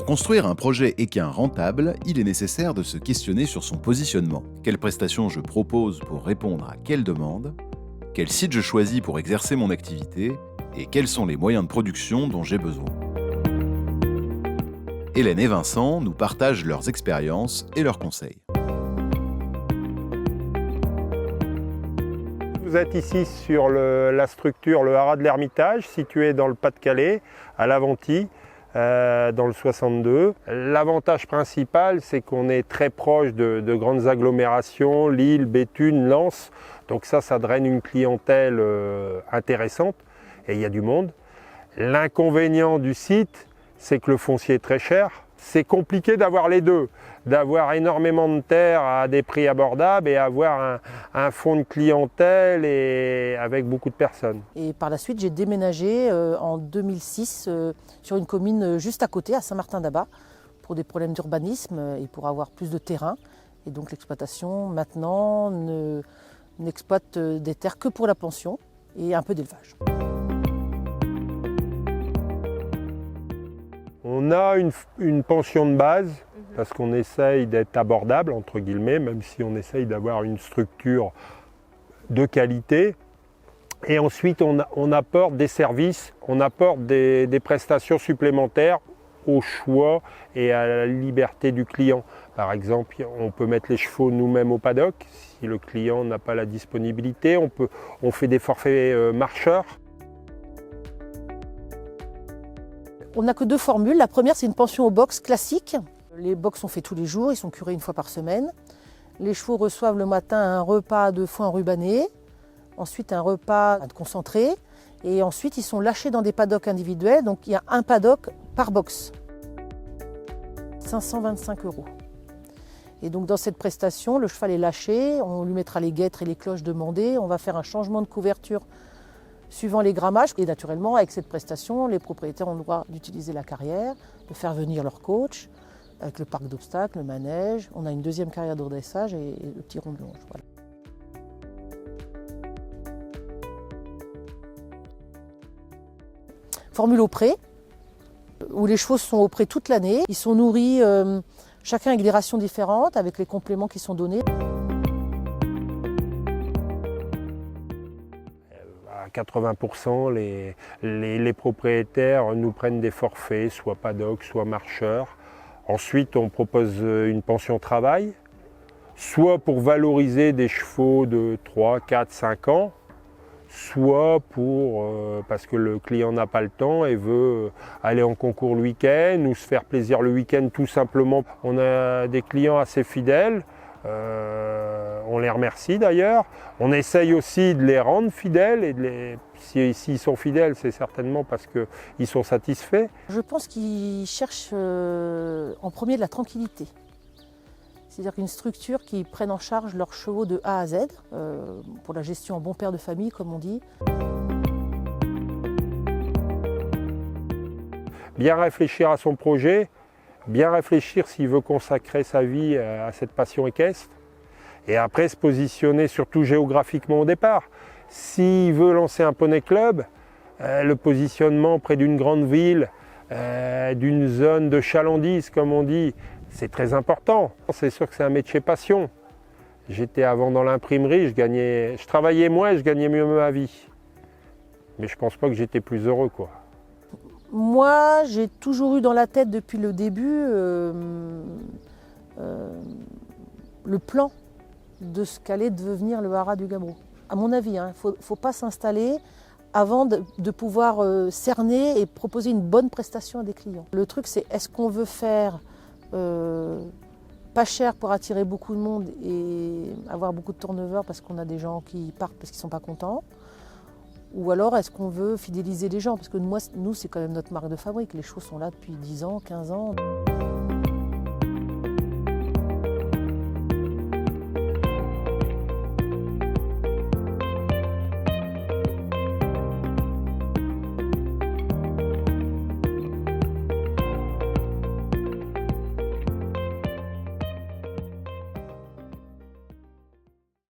construire un projet équin rentable, il est nécessaire de se questionner sur son positionnement. Quelles prestations je propose pour répondre à quelle demande? Quel site je choisis pour exercer mon activité? Et quels sont les moyens de production dont j'ai besoin? Hélène et Vincent nous partagent leurs expériences et leurs conseils. Vous êtes ici sur la structure, le haras de l'Ermitage, situé dans le Pas-de-Calais, à Laventie, dans le 62. L'avantage principal, c'est qu'on est très proche de grandes agglomérations, Lille, Béthune, Lens. Donc ça draine une clientèle intéressante et il y a du monde. L'inconvénient du site, c'est que le foncier est très cher. C'est compliqué d'avoir les deux, d'avoir énormément de terre à des prix abordables et avoir un fonds de clientèle et avec beaucoup de personnes. Et par la suite, j'ai déménagé en 2006 sur une commune juste à côté, à Saint-Martin-d'Abat, pour des problèmes d'urbanisme et pour avoir plus de terrain. Et donc l'exploitation, maintenant, n'exploite des terres que pour la pension et un peu d'élevage. On a une pension de base parce qu'on essaye d'être abordable, entre guillemets, même si on essaye d'avoir une structure de qualité. Et ensuite, on apporte des services, on apporte des prestations supplémentaires au choix et à la liberté du client. Par exemple, on peut mettre les chevaux nous-mêmes au paddock si le client n'a pas la disponibilité. On fait des forfaits marcheurs. On n'a que deux formules. La première, c'est une pension au box classique. Les box sont faits tous les jours, ils sont curés une fois par semaine. Les chevaux reçoivent le matin un repas de foin rubané, ensuite un repas concentré, et ensuite ils sont lâchés dans des paddocks individuels. Donc il y a un paddock par box. 525 €. Et donc dans cette prestation, le cheval est lâché, on lui mettra les guêtres et les cloches demandées, on va faire un changement de couverture suivant les grammages. Et naturellement, avec cette prestation, les propriétaires ont le droit d'utiliser la carrière, de faire venir leur coach, avec le parc d'obstacles, le manège. On a une deuxième carrière de redressage et le petit rond de longe. Voilà. Formule au pré, où les chevaux sont au pré toute l'année. Ils sont nourris, chacun avec des rations différentes, avec les compléments qui sont donnés. À 80%, les propriétaires nous prennent des forfaits, soit paddock, soit marcheurs. Ensuite, on propose une pension travail, soit pour valoriser des chevaux de 3, 4, 5 ans, soit parce que le client n'a pas le temps et veut aller en concours le week-end ou se faire plaisir le week-end tout simplement. On a des clients assez fidèles. On les remercie d'ailleurs. On essaye aussi de les rendre fidèles et s'ils sont fidèles, c'est certainement parce qu'ils sont satisfaits. Je pense qu'ils cherchent en premier de la tranquillité. C'est-à-dire qu'une structure qui prenne en charge leurs chevaux de A à Z, pour la gestion en bon père de famille, comme on dit. Bien réfléchir à son projet, bien réfléchir s'il veut consacrer sa vie à cette passion équestre. Et après se positionner surtout géographiquement au départ. S'il veut lancer un poney club, le positionnement près d'une grande ville, d'une zone de chalandise comme on dit, c'est très important. C'est sûr que c'est un métier passion. J'étais avant dans l'imprimerie, je travaillais moins et je gagnais mieux ma vie. Mais je ne pense pas que j'étais plus heureux, quoi. Moi, j'ai toujours eu dans la tête depuis le début le plan de ce qu'allait devenir le haras du Gabrou. À mon avis, il ne faut pas s'installer avant de pouvoir cerner et proposer une bonne prestation à des clients. Le truc, c'est est-ce qu'on veut faire pas cher pour attirer beaucoup de monde et avoir beaucoup de turnover parce qu'on a des gens qui partent parce qu'ils ne sont pas contents? Ou alors est-ce qu'on veut fidéliser les gens? Parce que nous, c'est quand même notre marque de fabrique. Les chevaux sont là depuis 10 ans, 15 ans.